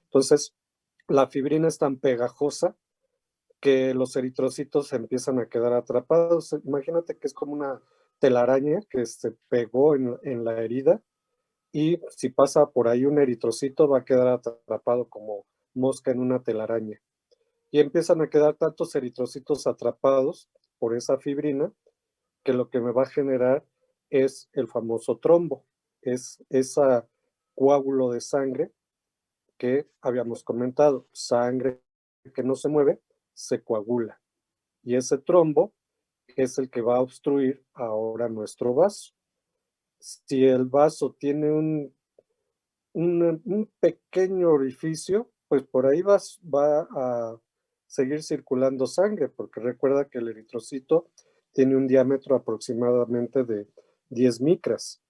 Entonces, la fibrina es tan pegajosa que los eritrocitos se empiezan a quedar atrapados. Imagínate que es como una telaraña que se pegó en la herida, y si pasa por ahí un eritrocito va a quedar atrapado como mosca en una telaraña. Y empiezan a quedar tantos eritrocitos atrapados por esa fibrina que lo que me va a generar es el famoso trombo, es ese coágulo de sangre que habíamos comentado. Sangre que no se mueve se coagula, y ese trombo es el que va a obstruir ahora nuestro vaso. Si el vaso tiene un pequeño orificio, pues por ahí va a seguir circulando sangre, porque recuerda que el eritrocito tiene un diámetro aproximadamente de 10 micras,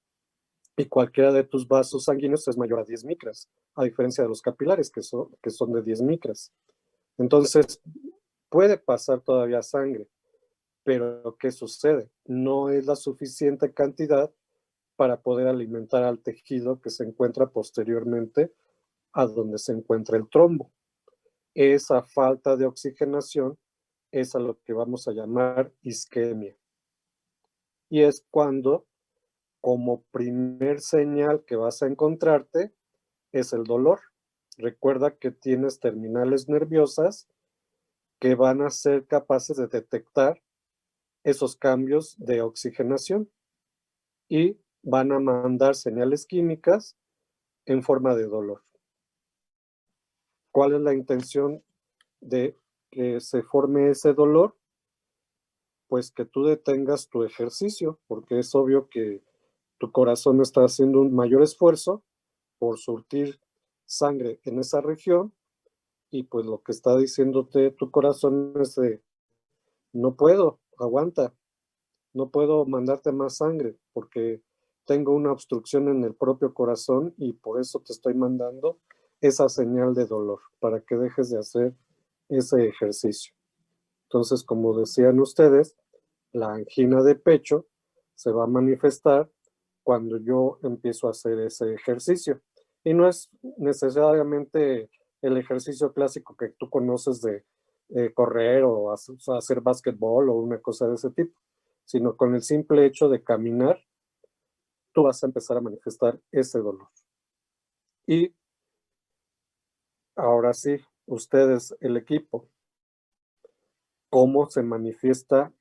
y cualquiera de tus vasos sanguíneos es mayor a 10 micras, a diferencia de los capilares, que son de 10 micras. Entonces, puede pasar todavía sangre, pero ¿qué sucede? No es la suficiente cantidad para poder alimentar al tejido que se encuentra posteriormente a donde se encuentra el trombo. Esa falta de oxigenación es a lo que vamos a llamar isquemia. Y es cuando, como primer señal que vas a encontrarte, es el dolor. Recuerda que tienes terminales nerviosas que van a ser capaces de detectar esos cambios de oxigenación y van a mandar señales químicas en forma de dolor. ¿Cuál es la intención de que se forme ese dolor? Pues que tú detengas tu ejercicio, porque es obvio que tu corazón está haciendo un mayor esfuerzo por surtir sangre en esa región, y pues lo que está diciéndote tu corazón es de, no puedo, aguanta, no puedo mandarte más sangre porque tengo una obstrucción en el propio corazón, y por eso te estoy mandando esa señal de dolor, para que dejes de hacer ese ejercicio. Entonces, como decían ustedes, la angina de pecho se va a manifestar cuando yo empiezo a hacer ese ejercicio. Y no es necesariamente el ejercicio clásico que tú conoces de correr o hacer básquetbol o una cosa de ese tipo, sino con el simple hecho de caminar, tú vas a empezar a manifestar ese dolor. Y ahora sí, ustedes, el equipo, ¿cómo se manifiesta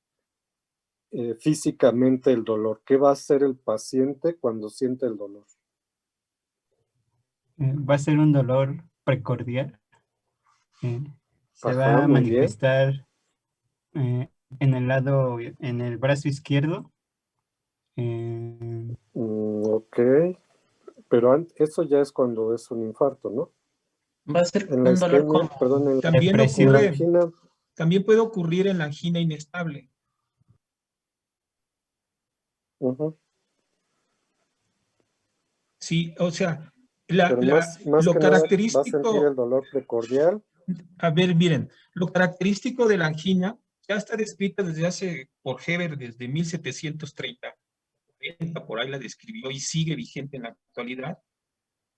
físicamente el dolor? ¿Qué va a hacer el paciente cuando siente el dolor? Va a ser un dolor precordial. Se va Ajá, a muy bien. manifestar en el brazo izquierdo. Ok, pero eso ya es cuando es un infarto, ¿no? Va a ser En la un dolor isquemia, como... perdón, También en la Depresión. angina. También puede ocurrir en la angina inestable. Sí, o sea, Pero más lo que nada va a sentir característico, el dolor precordial. a ver, miren, lo característico de la angina ya está descrita desde por Heber desde 1730, por ahí la describió y sigue vigente en la actualidad.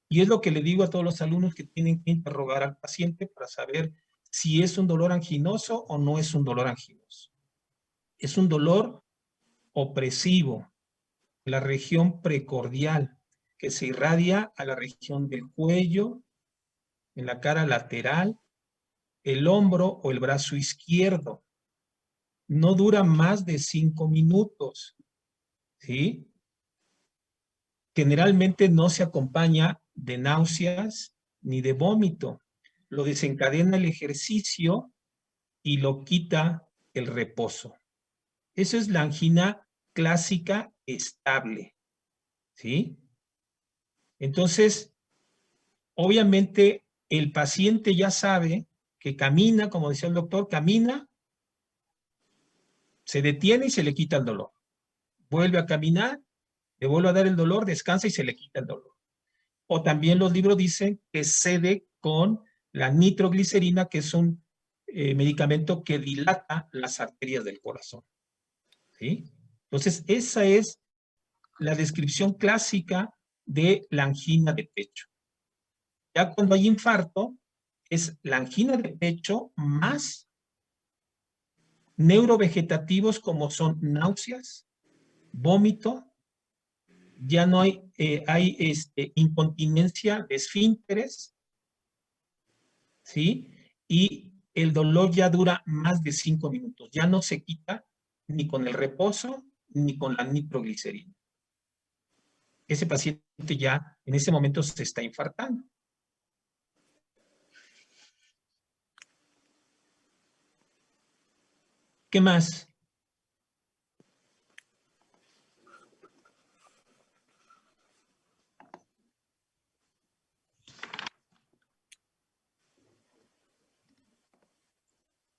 Y es lo que le digo a todos los alumnos, que tienen que interrogar al paciente para saber si es un dolor anginoso o no es un dolor anginoso. Es un dolor opresivo, la región precordial, que se irradia a la región del cuello, en la cara lateral, el hombro o el brazo izquierdo. No dura más de 5 minutos, ¿sí? Generalmente no se acompaña de náuseas ni de vómito. Lo desencadena el ejercicio y lo quita el reposo. Eso es la angina clásica estable, ¿sí? Entonces, obviamente, el paciente ya sabe que camina, como decía el doctor, camina, se detiene y se le quita el dolor. Vuelve a caminar, le vuelve a dar el dolor, descansa y se le quita el dolor. O también los libros dicen que cede con la nitroglicerina, que es un medicamento que dilata las arterias del corazón, ¿sí? Entonces, esa es la descripción clásica de la angina de pecho. Ya cuando hay infarto, es la angina de pecho más neurovegetativos como son náuseas, vómito, ya no hay, incontinencia de esfínteres, ¿sí? Y el dolor ya dura más de 5 minutos, ya no se quita ni con el reposo ni con la nitroglicerina. Ese paciente ya en ese momento se está infartando. ¿Qué más?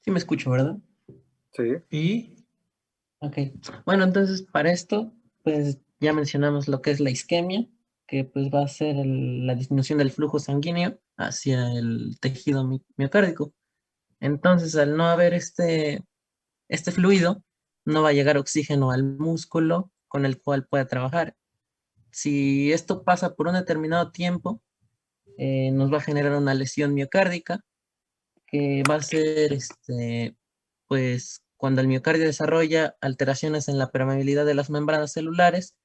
Sí me escucho, ¿verdad? Sí, ¿Sí? Ok. Bueno, entonces para esto, pues ya mencionamos lo que es la isquemia, que pues va a ser la disminución del flujo sanguíneo hacia el tejido miocárdico. Entonces, al no haber este fluido, no va a llegar oxígeno al músculo con el cual pueda trabajar. Si esto pasa por un determinado tiempo, nos va a generar una lesión miocárdica que va a ser, pues, cuando el miocardio desarrolla alteraciones en la permeabilidad de las membranas celulares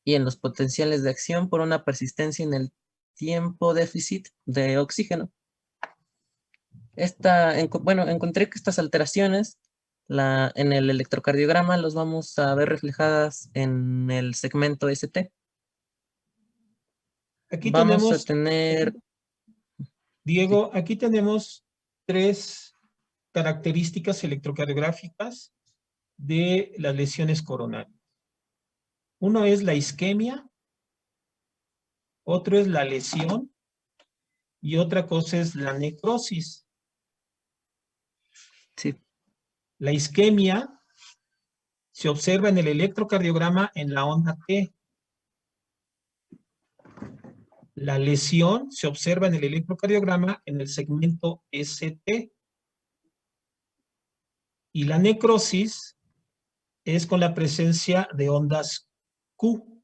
y en los potenciales de acción por una persistencia en el tiempo déficit de oxígeno. Bueno, encontré que estas alteraciones en el electrocardiograma los vamos a ver reflejadas en el segmento ST. Aquí Vamos a tenemos, tener, sí, Diego, aquí tenemos 3 características electrocardiográficas de las lesiones coronarias. Uno es la isquemia, otro es la lesión y otra cosa es la necrosis. sí, La isquemia se observa en el electrocardiograma en la onda T. La lesión se observa en el electrocardiograma en el segmento ST. Y la necrosis es con la presencia de ondas Q.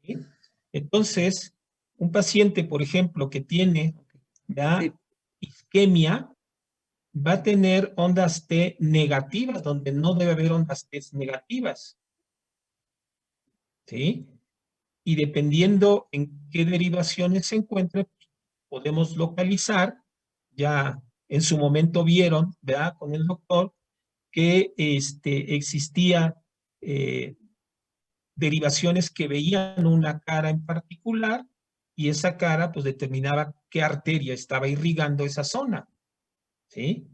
¿Sí? Entonces, un paciente, por ejemplo, que tiene sí, isquemia, va a tener ondas T negativas, donde no debe haber ondas T negativas. ¿Sí? Y dependiendo en qué derivaciones se encuentre, podemos localizar, ya en su momento vieron, ¿verdad? Con el doctor, que existía derivaciones que veían una cara en particular y esa cara pues determinaba qué arteria estaba irrigando esa zona, ¿sí?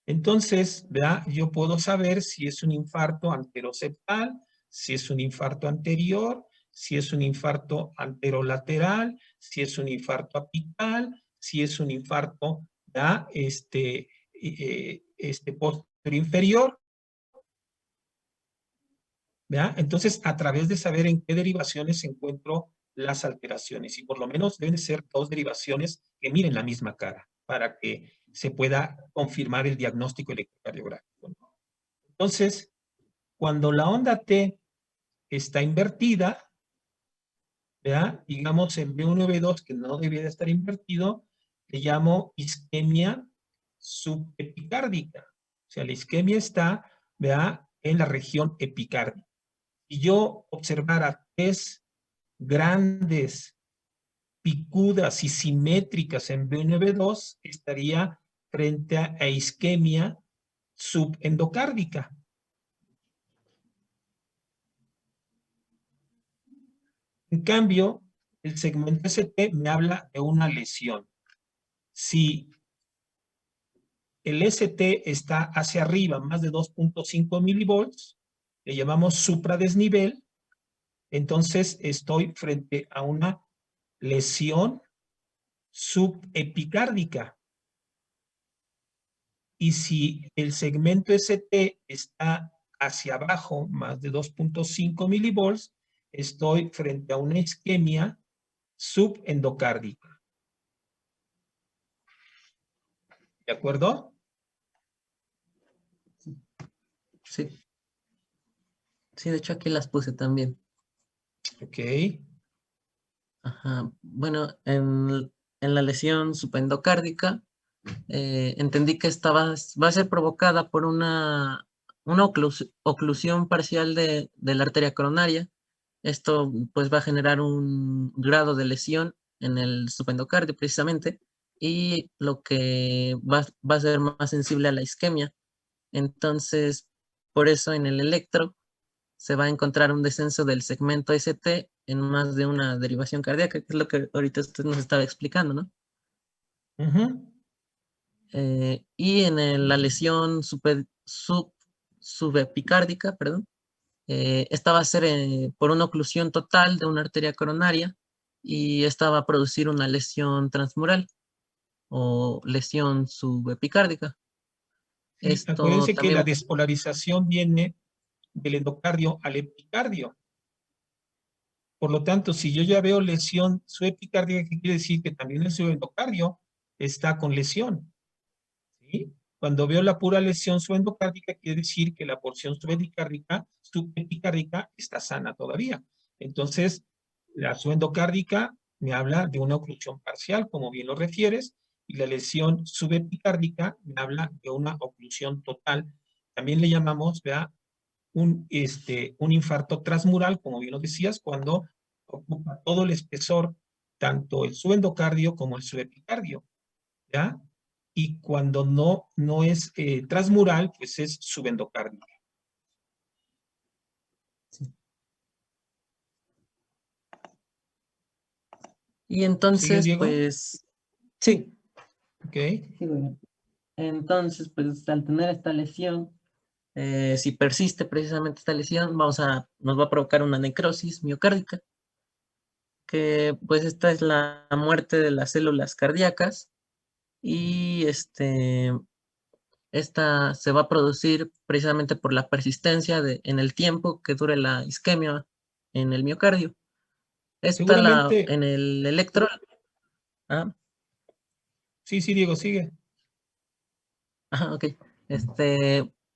Entonces, ¿verdad? Yo puedo saber si es un infarto anteroseptal, si es un infarto anterior, si es un infarto anterolateral, si es un infarto apical, si es un infarto, ¿verdad? Posterior inferior, ¿verdad? Entonces, a través de saber en qué derivaciones encuentro las alteraciones, y por lo menos deben ser 2 derivaciones que miren la misma cara, para que se pueda confirmar el diagnóstico electrocardiográfico, ¿no? Entonces, cuando la onda T está invertida, ¿verdad? Digamos en B1 y B2, que no debería estar invertido, le llamo isquemia subepicárdica. O sea, la isquemia está, ¿verdad? En la región epicárdica. Y yo observara 3 grandes picudas y simétricas en B1 y B2, estaría frente a isquemia subendocárdica. En cambio, el segmento ST me habla de una lesión. Si el ST está hacia arriba, más de 2.5 milivolts, le llamamos supradesnivel, entonces estoy frente a una lesión subepicárdica. Y si el segmento ST está hacia abajo, más de 2.5 milivolts, estoy frente a una isquemia subendocárdica. ¿De acuerdo? sí. Sí, de hecho aquí las puse también. Ok. Ajá. Bueno, en la lesión subendocárdica, entendí que esta va a ser provocada por una oclusión parcial de la arteria coronaria. Esto pues va a generar un grado de lesión en el subendocardio precisamente, y lo que va a ser más sensible a la isquemia. Entonces, por eso en el electro se va a encontrar un descenso del segmento ST en más de una derivación cardíaca, que es lo que ahorita usted nos estaba explicando, ¿no? Ujú. Y en la lesión subepicárdica, perdón, esta va a ser por una oclusión total de una arteria coronaria, y esta va a producir una lesión transmural o lesión subepicárdica. Sí, Esto acuérdense que la también, despolarización viene del endocardio al epicardio. Por lo tanto, si yo ya veo lesión subepicárdica, ¿qué quiere decir? Que también el subendocardio está con lesión, ¿sí? Cuando veo la pura lesión subendocárdica, quiere decir que la porción subepicárdica está sana todavía. Entonces, la subendocárdica me habla de una oclusión parcial, como bien lo refieres, y la lesión subepicárdica me habla de una oclusión total. También le llamamos, ¿verdad?, un infarto transmural, como bien lo decías, cuando ocupa todo el espesor, tanto el subendocardio como el subepicardio, ¿ya? Y cuando no es transmural, pues es subendocardio. y ¿Sigues, entonces, Diego? pues, sí, Ok. sí, bueno. Entonces, pues al tener esta lesión, si persiste precisamente esta lesión, nos va a provocar una necrosis miocárdica, que pues esta es la muerte de las células cardíacas, y esta se va a producir precisamente por la persistencia en el tiempo que dure la isquemia en el miocardio. Seguramente, En el electro, ah, sí, Diego, sigue. ok.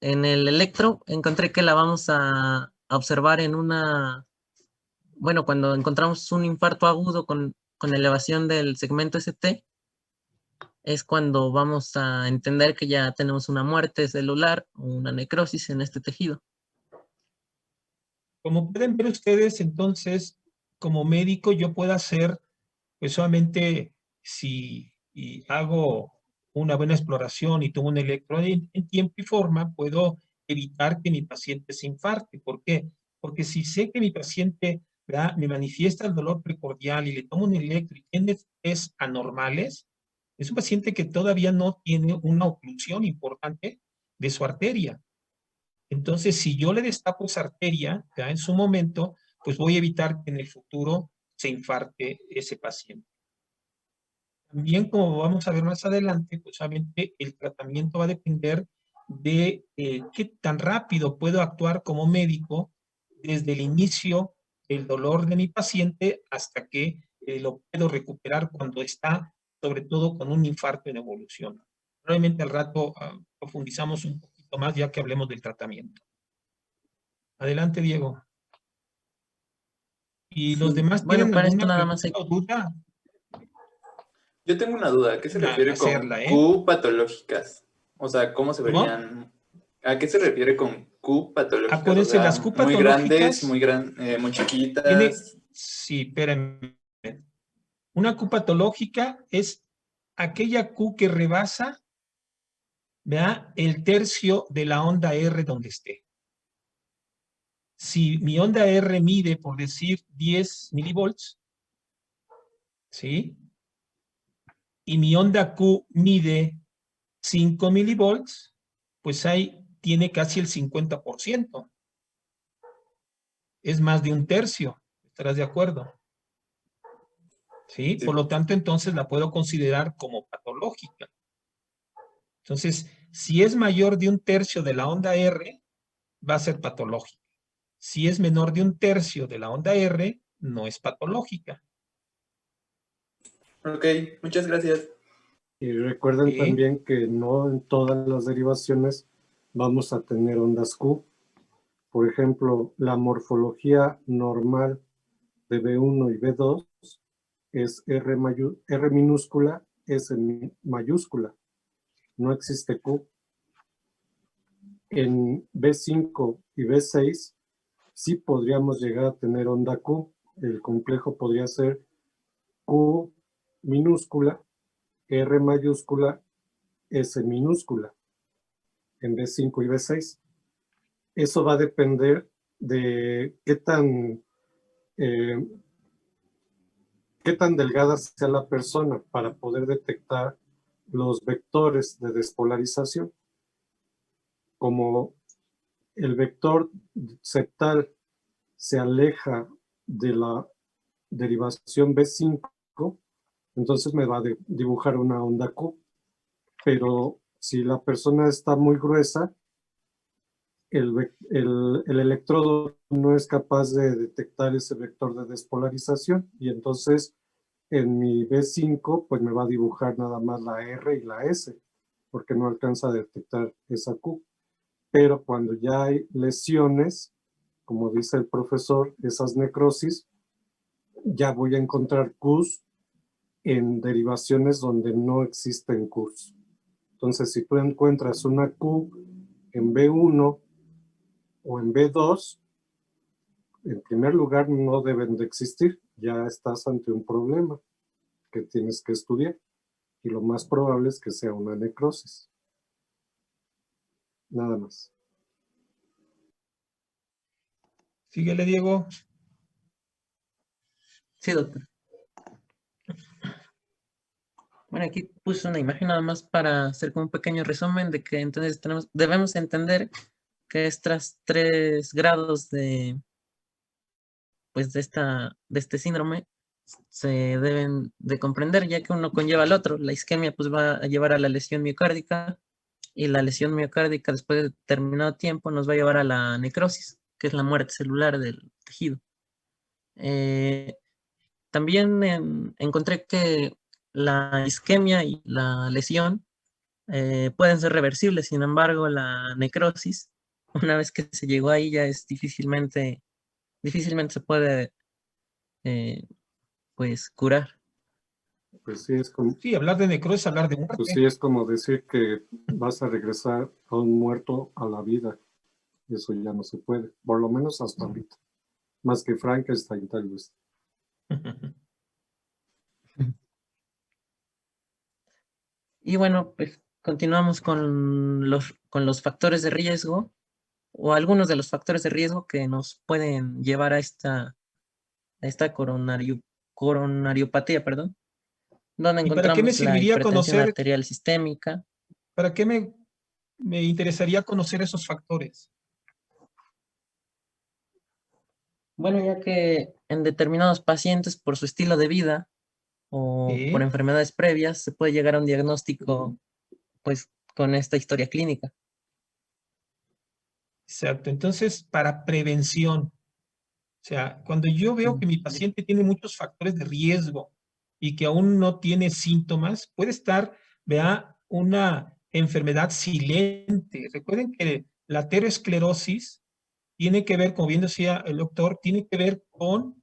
En el electro encontré que la vamos a observar bueno, cuando encontramos un infarto agudo con elevación del segmento ST, es cuando vamos a entender que ya tenemos una muerte celular o una necrosis en este tejido. Como pueden ver ustedes, entonces, como médico, yo puedo hacer, pues solamente si hago una buena exploración y tomo un electro en tiempo y forma, puedo evitar que mi paciente se infarte. ¿Por qué? Porque si sé que mi paciente, ¿verdad?, me manifiesta el dolor precordial y le tomo un electro y tiene test anormales, es un paciente que todavía no tiene una oclusión importante de su arteria. Entonces, si yo le destapo esa arteria, ¿ya?, en su momento, pues voy a evitar que en el futuro se infarte ese paciente. También, como vamos a ver más adelante, pues obviamente el tratamiento va a depender de qué tan rápido puedo actuar como médico desde el inicio del dolor de mi paciente hasta que lo puedo recuperar cuando está, sobre todo, con un infarto en evolución. Probablemente al rato profundizamos un poquito más ya que hablemos del tratamiento. Adelante, Diego. ¿Y los Sí. demás Bueno, tienen para esto alguna nada más pregunta o duda? Yo tengo una duda, ¿a qué se refiere con Hacerla, ¿eh? Q patológicas? O sea, ¿cómo se ¿Cómo? verían? ¿A qué se refiere con Q patológicas? O Acuérdense, las sea, Q muy grandes, patológicas muy tiene, chiquitas. sí, espérame. Una Q patológica es aquella Q que rebasa, ¿verdad?, el tercio de la onda R donde esté. Si mi onda R mide, por decir, 10 milivolts, ¿sí?, y mi onda Q mide 5 milivolts, pues ahí tiene casi el 50%. Es más de un tercio. ¿Estarás de acuerdo? ¿Sí? Sí. Por lo tanto, entonces la puedo considerar como patológica. Entonces, si es mayor de un tercio de la onda R, va a ser patológica. Si es menor de un tercio de la onda R, no es patológica. Ok, muchas gracias. Y recuerden ¿Sí? también que no en todas las derivaciones vamos a tener ondas Q. Por ejemplo, la morfología normal de B1 y B2 es R minúscula, S mayúscula. No existe Q. En B5 y B6 sí podríamos llegar a tener onda Q. El complejo podría ser Q minúscula, R mayúscula, S minúscula, en B5 y B6. Eso va a depender de qué tan delgada sea la persona para poder detectar los vectores de despolarización. Como el vector septal se aleja de la derivación B5, entonces me va a dibujar una onda Q. Pero si la persona está muy gruesa, el electrodo no es capaz de detectar ese vector de despolarización y entonces en mi B5 pues me va a dibujar nada más la R y la S porque no alcanza a detectar esa Q. Pero cuando ya hay lesiones, como dice el profesor, esas necrosis, ya voy a encontrar Qs en derivaciones donde no existen Qs. Entonces, si tú encuentras una Q en B1 o en B2, en primer lugar no deben de existir. Ya estás ante un problema que tienes que estudiar. Y lo más probable es que sea una necrosis. Nada más. Síguele, Diego. Sí, doctor. Bueno, aquí puse una imagen nada más para hacer como un pequeño resumen de que entonces debemos entender que estos 3 grados pues de este síndrome se deben de comprender, ya que uno conlleva al otro. La isquemia pues va a llevar a la lesión miocárdica y la lesión miocárdica después de determinado tiempo nos va a llevar a la necrosis, que es la muerte celular del tejido. También encontré que la isquemia y la lesión pueden ser reversibles, sin embargo la necrosis, una vez que se llegó ahí ya es difícilmente se puede pues curar. Pues sí, es como, Sí, hablar de necrosis, hablar de pues muerte. sí, es como decir que vas a regresar a un muerto a la vida. Eso ya no se puede, por lo menos hasta ahorita. Más que Frankenstein, tal vez. Y bueno, pues continuamos con los factores de riesgo o algunos de los factores de riesgo que nos pueden llevar a esta coronariopatía, perdón, donde ¿Y para qué me encontramos la serviría hipertensión conocer, arterial sistémica. para qué me interesaría conocer esos factores? Bueno, ya que en determinados pacientes por su estilo de vida o por ¿Sí? enfermedades previas se puede llegar a un diagnóstico pues con esta historia clínica. Exacto. Entonces, para prevención, o sea, cuando yo veo que mi paciente tiene muchos factores de riesgo y que aún no tiene síntomas, puede estar, vea, una enfermedad silente. Recuerden que la aterosclerosis tiene que ver, como bien decía el doctor, tiene que ver con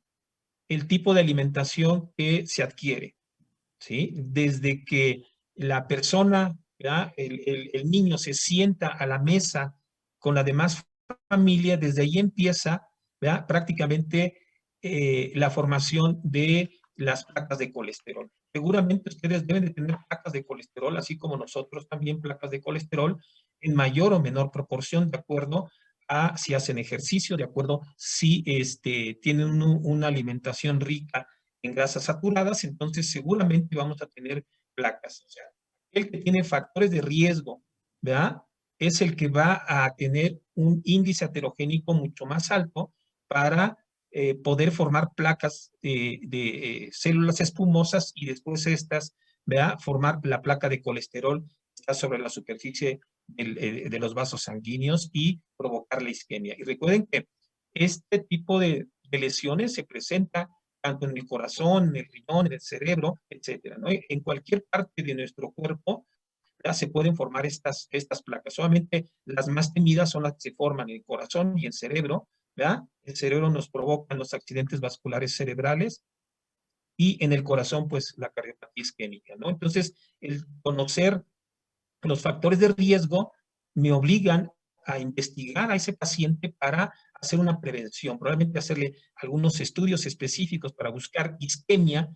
el tipo de alimentación que se adquiere, ¿sí? Desde que la persona, ¿verdad? El niño se sienta a la mesa con la demás familia, desde ahí empieza, ¿verdad? Prácticamente la formación de las placas de colesterol. Seguramente ustedes deben de tener placas de colesterol, así como nosotros también placas de colesterol, en mayor o menor proporción, de acuerdo a si hacen ejercicio, de acuerdo si tienen una alimentación rica en grasas saturadas, entonces seguramente vamos a tener placas. O sea, el que tiene factores de riesgo, ¿verdad? Es el que va a tener un índice aterogénico mucho más alto para poder formar placas de células espumosas y después estas, ¿verdad? Formar la placa de colesterol que está sobre la superficie de los vasos sanguíneos y provocar la isquemia. Y recuerden que este tipo de lesiones se presenta tanto en el corazón, en el riñón, en el cerebro, etcétera, ¿no? En cualquier parte de nuestro cuerpo ya se pueden formar estas placas. Solamente las más temidas son las que se forman en el corazón y en el cerebro, ¿verdad? El cerebro nos provoca los accidentes vasculares cerebrales y en el corazón, pues la cardiopatía isquémica, ¿no? Entonces, el conocer los factores de riesgo me obligan a investigar a ese paciente para hacer una prevención, probablemente hacerle algunos estudios específicos para buscar isquemia,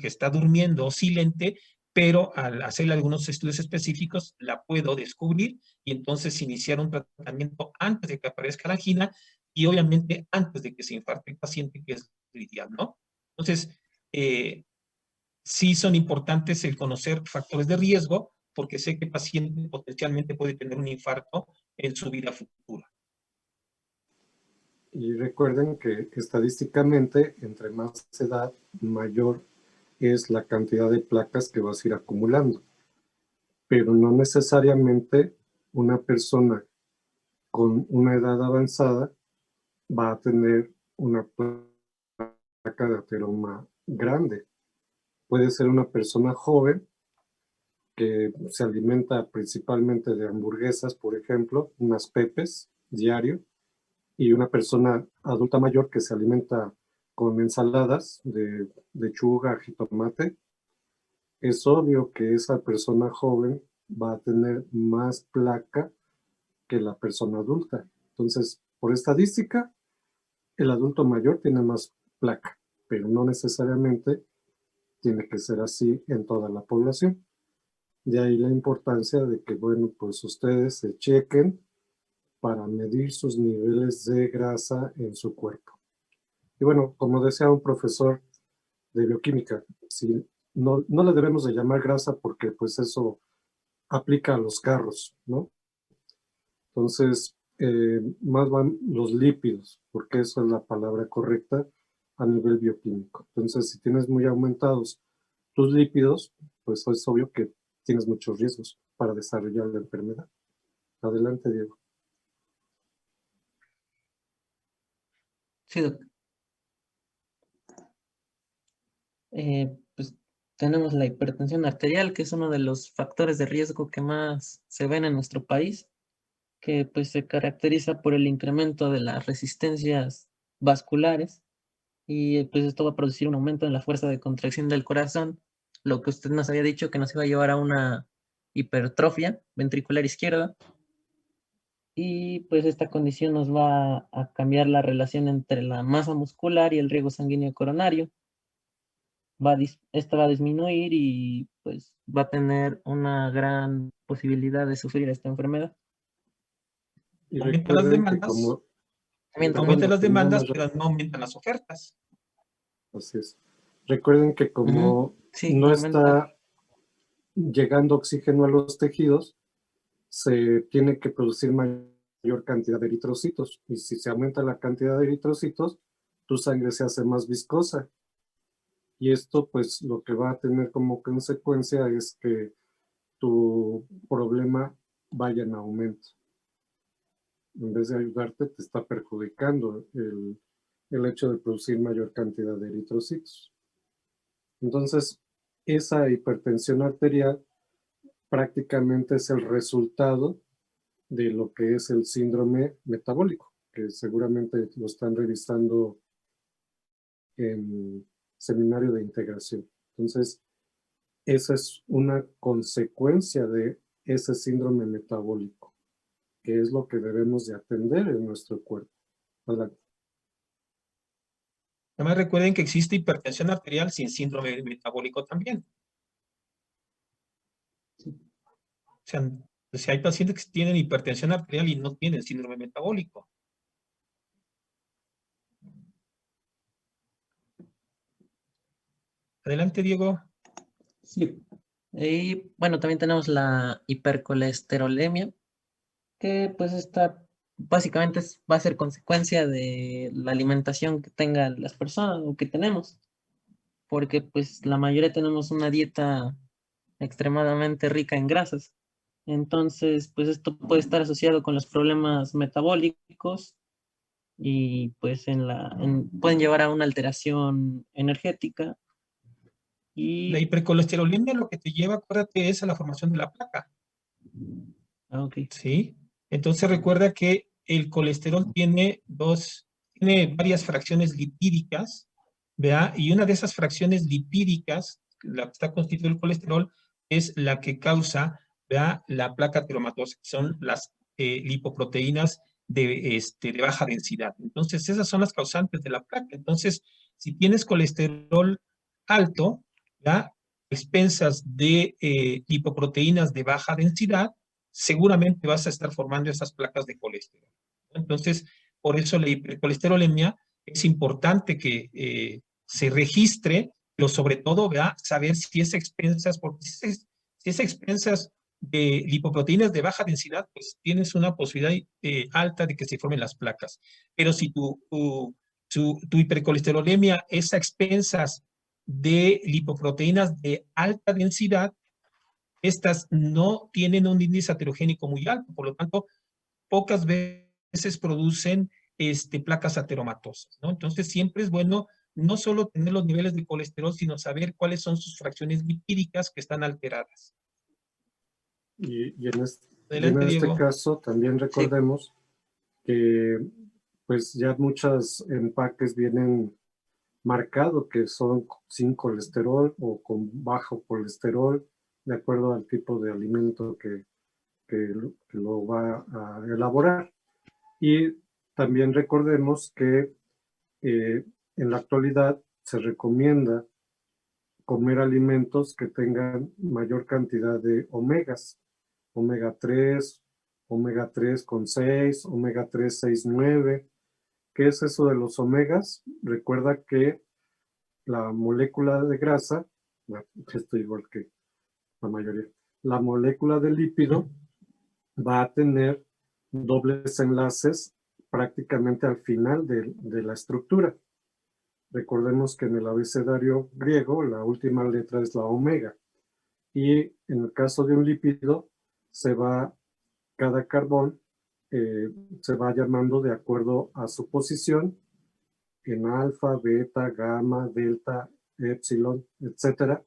que está durmiendo o silente, pero al hacerle algunos estudios específicos la puedo descubrir y entonces iniciar un tratamiento antes de que aparezca la angina y obviamente antes de que se infarte el paciente, que es lo ideal, ¿no? Entonces, sí son importantes el conocer factores de riesgo, porque sé que el paciente potencialmente puede tener un infarto en su vida futura. Y recuerden que estadísticamente, entre más edad, mayor es la cantidad de placas que vas a ir acumulando. Pero no necesariamente una persona con una edad avanzada va a tener una placa de ateroma grande. Puede ser una persona joven que se alimenta principalmente de hamburguesas, por ejemplo, unas pepes diario, y una persona adulta mayor que se alimenta con ensaladas de lechuga, jitomate. Es obvio que esa persona joven va a tener más placa que la persona adulta. Entonces, por estadística, el adulto mayor tiene más placa, pero no necesariamente tiene que ser así en toda la población. De ahí la importancia de que, bueno, pues ustedes se chequen para medir sus niveles de grasa en su cuerpo. Y bueno, como decía un profesor de bioquímica, si no le debemos de llamar grasa porque pues eso aplica a los carros, ¿no? Entonces, más van los lípidos, porque eso es la palabra correcta a nivel bioquímico. Entonces, si tienes muy aumentados tus lípidos, pues es obvio que tienes muchos riesgos para desarrollar la enfermedad. Adelante, Diego. Sí, pues tenemos la hipertensión arterial, que es uno de los factores de riesgo que más se ven en nuestro país, que pues se caracteriza por el incremento de las resistencias vasculares y pues esto va a producir un aumento en la fuerza de contracción del corazón, lo que usted nos había dicho que nos iba a llevar a una hipertrofia ventricular izquierda. Y pues esta condición nos va a cambiar la relación entre la masa muscular y el riego sanguíneo coronario. Esta va a disminuir y pues va a tener una gran posibilidad de sufrir esta enfermedad. Y Aumentan las recuerden que demandas, como... aumentan las demandas, más pero no aumentan las ofertas. Así es. Recuerden que como Sí, no aumenta. está llegando oxígeno a los tejidos, se tiene que producir mayor cantidad de eritrocitos. Y si se aumenta la cantidad de eritrocitos, tu sangre se hace más viscosa. Y esto, pues, lo que va a tener como consecuencia es que tu problema vaya en aumento. En vez de ayudarte, te está perjudicando el hecho de producir mayor cantidad de eritrocitos. Entonces, esa hipertensión arterial prácticamente es el resultado de lo que es el síndrome metabólico, que seguramente lo están revisando en seminario de integración. Entonces, esa es una consecuencia de ese síndrome metabólico, que es lo que debemos de atender en nuestro cuerpo. Adelante. Además, recuerden que existe hipertensión arterial sin síndrome metabólico también. O sea, si hay pacientes que tienen hipertensión arterial y no tienen síndrome metabólico. Adelante, Diego. Sí. Y bueno, también tenemos la hipercolesterolemia, que pues esta básicamente va a ser consecuencia de la alimentación que tengan las personas o que tenemos, porque pues la mayoría tenemos una dieta extremadamente rica en grasas. Entonces, pues esto puede estar asociado con los problemas metabólicos y pues pueden llevar a una alteración energética. La Y, hipercolesterolemia lo que te lleva, acuérdate, es a la formación de la placa. ok. ¿Sí? Entonces recuerda que el colesterol tiene varias fracciones lipídicas ¿vea? Y una de esas fracciones lipídicas, la que está constituida el colesterol, es la que causa, ¿vea? La placa ateromatosa, que son las lipoproteínas de baja densidad. Entonces, esas son las causantes de la placa. Entonces, si tienes colesterol alto, ¿ya? Expensas de lipoproteínas de baja densidad, seguramente vas a estar formando esas placas de colesterol. Entonces, por eso la hipercolesterolemia es importante que se registre, pero sobre todo, ¿verdad? Saber si es expensas, porque si es expensas de lipoproteínas de baja densidad, pues tienes una posibilidad alta de que se formen las placas. Pero si tu hipercolesterolemia es a expensas de lipoproteínas de alta densidad, estas no tienen un índice aterogénico muy alto, por lo tanto, pocas veces producen placas ateromatosas, ¿no? Entonces, siempre es bueno no solo tener los niveles de colesterol, sino saber cuáles son sus fracciones lipídicas que están alteradas. Y en Adelante, este Diego. caso también recordemos que pues ya muchos empaques vienen marcados que son sin colesterol o con bajo colesterol, de acuerdo al tipo de alimento que lo va a elaborar. Y también recordemos que en la actualidad se recomienda comer alimentos que tengan mayor cantidad de omegas, omega 3, omega 3,6, omega 3,6,9. ¿Qué es eso de los omegas? Recuerda que la molécula de grasa, esto igual que la mayoría, la molécula de lípido va a tener dobles enlaces prácticamente al final de la estructura. Recordemos que en el abecedario griego la última letra es la omega. Y en el caso de un lípido, cada carbón se va llamando de acuerdo a su posición en alfa, beta, gamma, delta, epsilon, etc.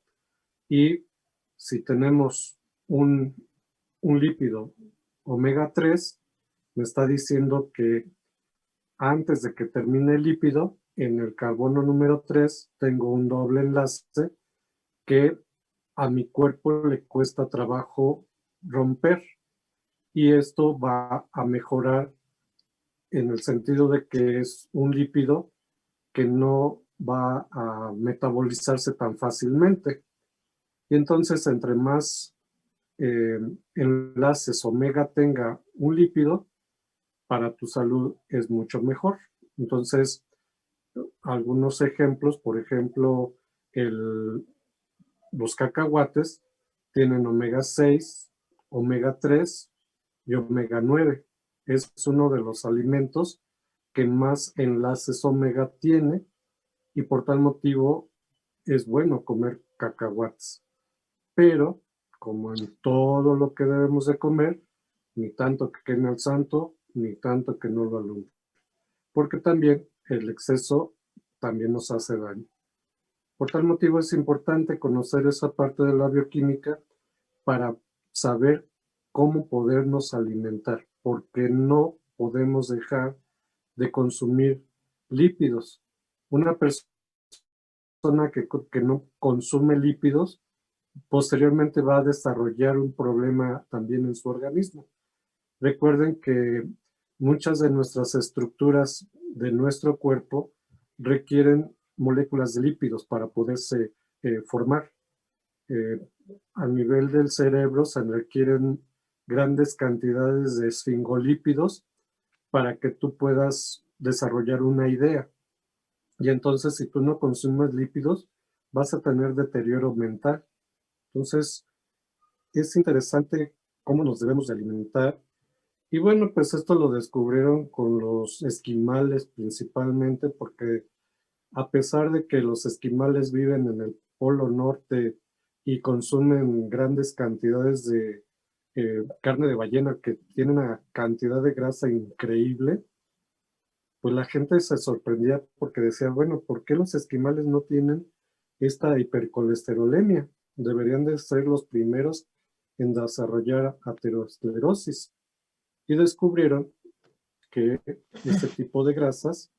Y si tenemos un lípido omega 3, me está diciendo que antes de que termine el lípido, en el carbono número 3 tengo un doble enlace que a mi cuerpo le cuesta trabajo romper, y esto va a mejorar en el sentido de que es un lípido que no va a metabolizarse tan fácilmente. Y entonces, entre más enlaces omega tenga un lípido, para tu salud es mucho mejor. Entonces, algunos ejemplos, por ejemplo, los cacahuates tienen omega 6, omega 3 y omega 9. Es uno de los alimentos que más enlaces omega tiene, y por tal motivo es bueno comer cacahuates. Pero, como en todo lo que debemos de comer, ni tanto que queme al santo, ni tanto que no lo alumbre. Porque también el exceso también nos hace daño. Por tal motivo es importante conocer esa parte de la bioquímica para saber cómo podernos alimentar, porque no podemos dejar de consumir lípidos. Una persona que no consume lípidos posteriormente va a desarrollar un problema también en su organismo. Recuerden que muchas de nuestras estructuras de nuestro cuerpo requieren moléculas de lípidos para poderse formar. A nivel del cerebro se requieren grandes cantidades de esfingolípidos para que tú puedas desarrollar una idea. Y entonces, si tú no consumes lípidos, vas a tener deterioro mental. Entonces, es interesante cómo nos debemos de alimentar. Y bueno, pues esto lo descubrieron con los esquimales principalmente, porque a pesar de que los esquimales viven en el Polo Norte y consumen grandes cantidades de carne de ballena que tiene una cantidad de grasa increíble, pues la gente se sorprendía porque decía, bueno, ¿por qué los esquimales no tienen esta hipercolesterolemia? Deberían de ser los primeros en desarrollar aterosclerosis. Y descubrieron que este tipo de grasas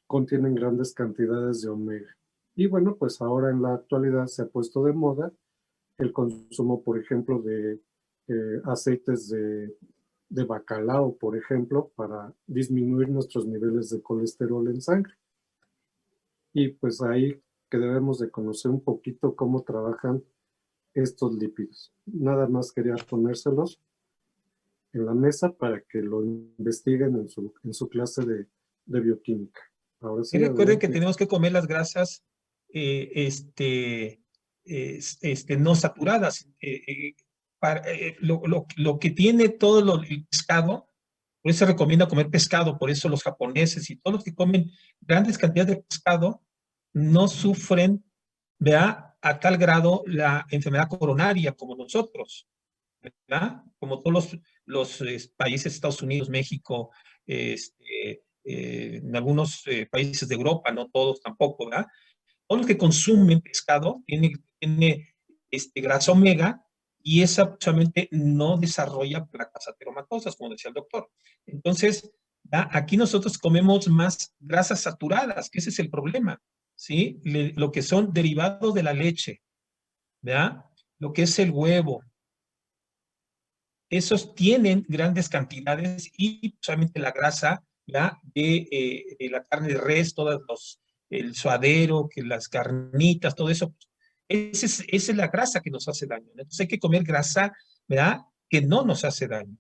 contienen grandes cantidades de omega. Y bueno, pues ahora en la actualidad se ha puesto de moda el consumo, por ejemplo, de aceites de bacalao, por ejemplo, para disminuir nuestros niveles de colesterol en sangre. Y pues ahí que debemos de conocer un poquito cómo trabajan estos lípidos. Nada más quería ponérselos en la mesa para que lo investiguen en su clase de bioquímica. Ahora Y sí, recuerden que adelante. tenemos que comer las grasas no saturadas. Lo que tiene todo el pescado, por eso se recomienda comer pescado, por eso los japoneses y todos los que comen grandes cantidades de pescado no sufren, ¿verdad?, a tal grado la enfermedad coronaria como nosotros, ¿verdad? Como todos los países, Estados Unidos, México, en algunos países de Europa, no todos tampoco, ¿verdad? Todos los que consumen pescado tiene grasa omega y esa solamente no desarrolla placas ateromatosas, como decía el doctor. Entonces, ¿verdad?, aquí nosotros comemos más grasas saturadas, que ese es el problema, ¿sí? Lo que son derivados de la leche, ¿verdad? Lo que es el huevo, esos tienen grandes cantidades y solamente la grasa, ¿ya?, de la carne de res, el suadero, que las carnitas, todo eso, esa es la grasa que nos hace daño. Entonces hay que comer grasa, ¿verdad?, que no nos hace daño,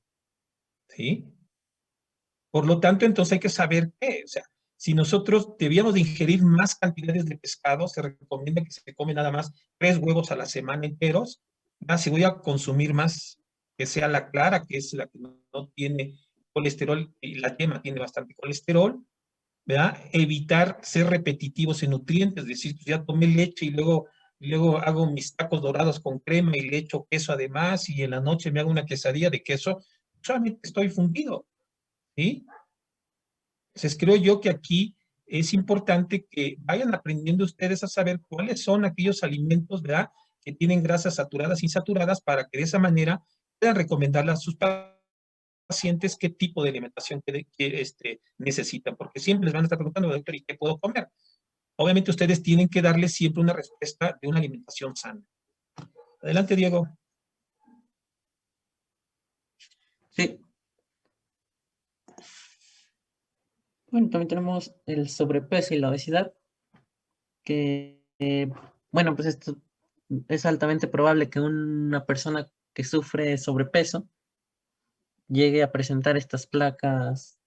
¿sí? Por lo tanto, entonces hay que saber qué, o sea, si nosotros debíamos de ingerir más cantidades de pescado, se recomienda que se come nada más 3 huevos a la semana enteros, ¿verdad? Si voy a consumir más, que sea la clara, que es la que no tiene colesterol, y la yema tiene bastante colesterol, ¿verdad? Evitar ser repetitivos en nutrientes, es decir, pues ya tomé leche y luego hago mis tacos dorados con crema y le echo queso además, y en la noche me hago una quesadilla de queso, solamente estoy fundido, ¿sí? Entonces, creo yo que aquí es importante que vayan aprendiendo ustedes a saber cuáles son aquellos alimentos, ¿verdad?, que tienen grasas saturadas y insaturadas, para que de esa manera puedan recomendarle a sus pacientes qué tipo de alimentación necesitan, porque siempre les van a estar preguntando, doctor, ¿y qué puedo comer? Obviamente ustedes tienen que darles siempre una respuesta de una alimentación sana. Adelante, Diego. Sí. Bueno, también tenemos el sobrepeso y la obesidad, que, bueno, pues esto es altamente probable que una persona que sufre sobrepeso llegue a presentar estas placas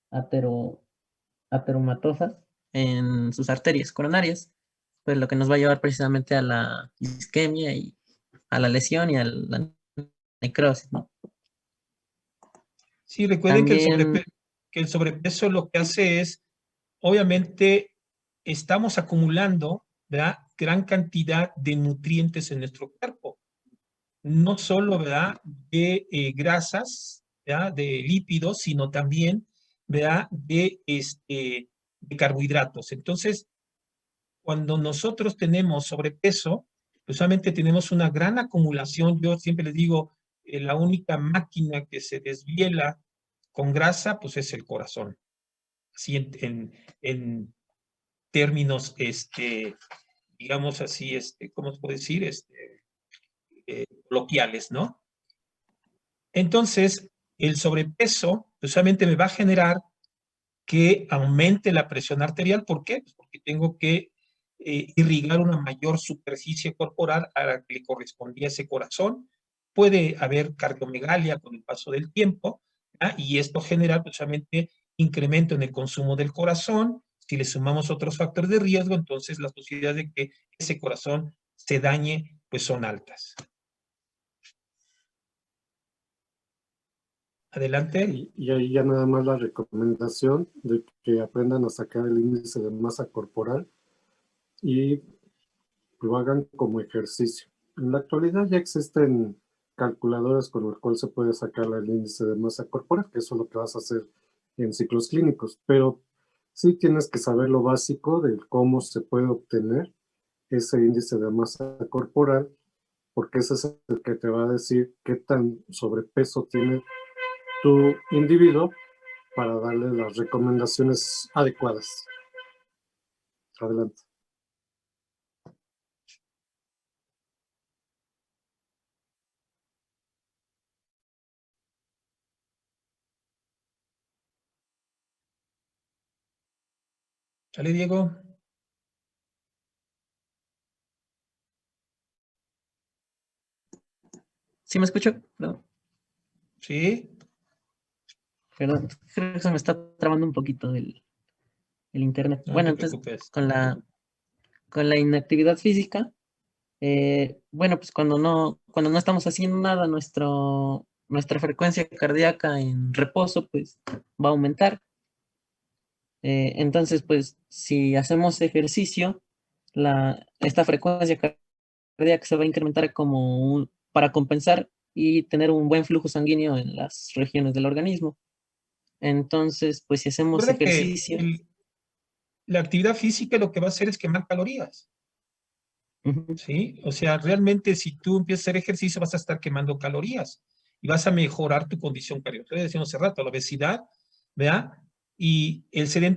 ateromatosas en sus arterias coronarias, pues lo que nos va a llevar precisamente a la isquemia y a la lesión y a la necrosis, ¿no? Sí, recuerden que También, el sobrepeso lo que hace es, obviamente, estamos acumulando, ¿verdad?, gran cantidad de nutrientes en nuestro cuerpo. No solo, ¿verdad?, de grasas, ¿verdad?, de lípidos, sino también, ¿verdad?, de carbohidratos. Entonces, cuando nosotros tenemos sobrepeso, pues solamente tenemos una gran acumulación. Yo siempre les digo, la única máquina que se desviela con grasa, pues es el corazón. Así en términos, digamos así, ¿cómo se puede decir? Coloquiales, ¿no? Entonces, el sobrepeso, pues solamente me va a generar que aumente la presión arterial. ¿Por qué? Pues porque tengo que irrigar una mayor superficie corporal a la que le correspondía ese corazón. Puede haber cardiomegalia con el paso del tiempo, ¿ah?, y esto genera precisamente incremento en el consumo del corazón. Si le sumamos otros factores de riesgo, entonces las posibilidades de que ese corazón se dañe, pues son altas. Adelante. Y ahí ya nada más la recomendación de que aprendan a sacar el índice de masa corporal y lo hagan como ejercicio. En la actualidad ya existen calculadoras con las cuales se puede sacar el índice de masa corporal, que eso es lo que vas a hacer en ciclos clínicos, pero sí tienes que saber lo básico de cómo se puede obtener ese índice de masa corporal, porque ese es el que te va a decir qué tan sobrepeso tiene tu individuo para darle las recomendaciones adecuadas. Adelante. ¿Sale, Diego? ¿Sí me escucho? No, Sí. perdón, creo que se me está trabando un poquito el internet. No Bueno, te entonces, preocupes. con la inactividad física, bueno, pues cuando no estamos haciendo nada, nuestra frecuencia cardíaca en reposo, pues va a aumentar. Entonces, pues si hacemos ejercicio, esta frecuencia cardíaca se va a incrementar para compensar y tener un buen flujo sanguíneo en las regiones del organismo. Entonces, pues si hacemos Recuerda que ejercicio, la actividad física lo que va a hacer es quemar calorías, ujú, ¿sí? O sea, realmente si tú empiezas a hacer ejercicio vas a estar quemando calorías y vas a mejorar tu condición cardiovascular. Decíamos hace rato, la obesidad, ¿verdad? Y el sedentarismo